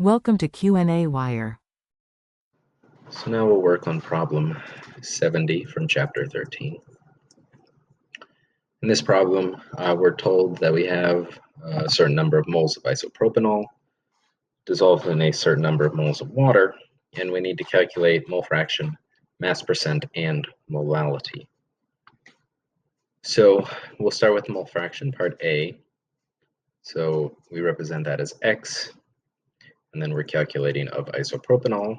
Welcome to qnawire. So now we'll work on problem 70 from chapter 13. In this problem, we're told that we have a certain number of moles of isopropanol dissolved in a certain number of moles of water, and we need to calculate mole fraction, mass percent, and molality. So we'll start with mole fraction, part A. So we represent that as X, and then we're calculating of isopropanol.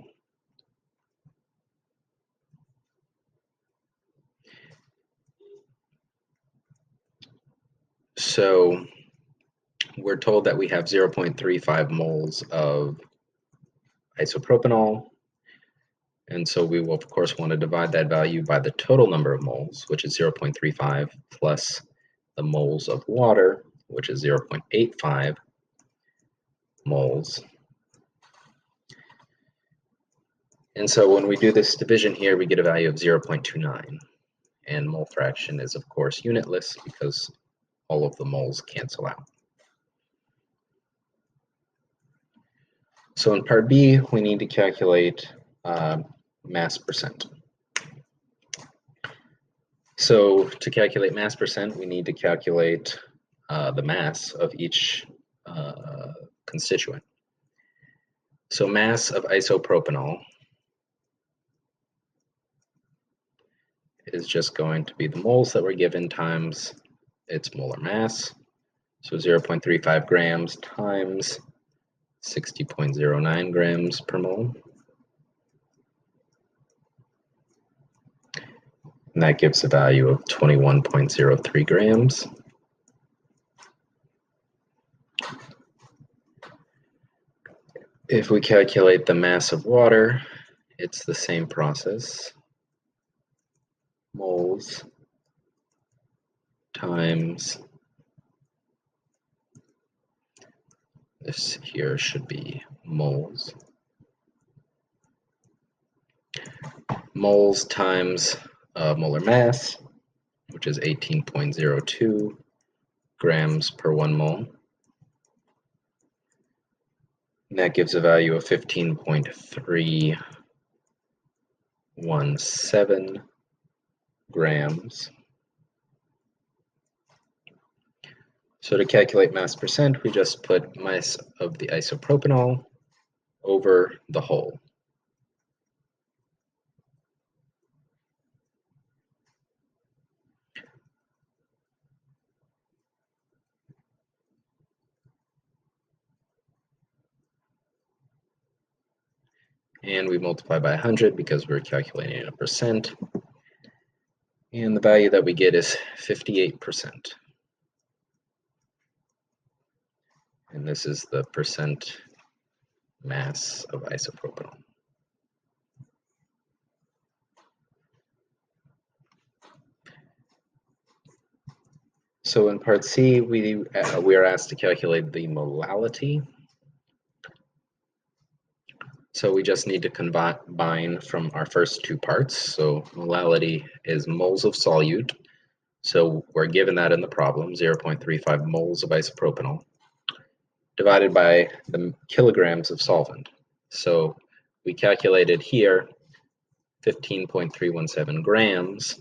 So we're told that we have 0.35 moles of isopropanol, and so we will of course want to divide that value by the total number of moles, which is 0.35, plus the moles of water, which is 0.85 moles. And so when we do this division here, we get a value of 0.29, and mole fraction is of course unitless because all of the moles cancel out. So in part B, we need to calculate mass percent. So to calculate mass percent, we need to calculate the mass of each constituent. So mass of isopropanol is just going to be the moles that were given times its molar mass. So 0.35 grams times 60.09 grams per mole. And that gives a value of 21.03 grams. If we calculate the mass of water, it's the same process. Moles times, this here should be moles. Moles times molar mass, which is 18.02 grams per 1 mole. And that gives a value of 15.317 grams. So to calculate mass percent, we just put mass of the isopropanol over the whole. And we multiply by 100 because we're calculating in a percent. And the value that we get is 58%. And this is the percent mass of isopropanol. So in part C, we are asked to calculate the molality. So we just need to combine from our first two parts. So molality is moles of solute. So we're given that in the problem, 0.35 moles of isopropanol, divided by the kilograms of solvent. So we calculated here 15.317 grams.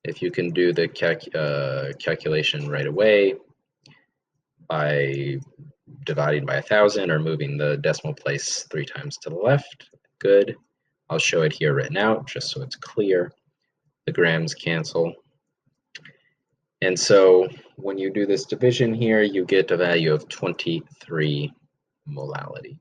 If you can do the calculation right away by dividing by 1,000 or moving the decimal place 3 times to the left, good. I'll show it here written out just so it's clear. The grams cancel. And so when you do this division here, you get a value of 23 molality.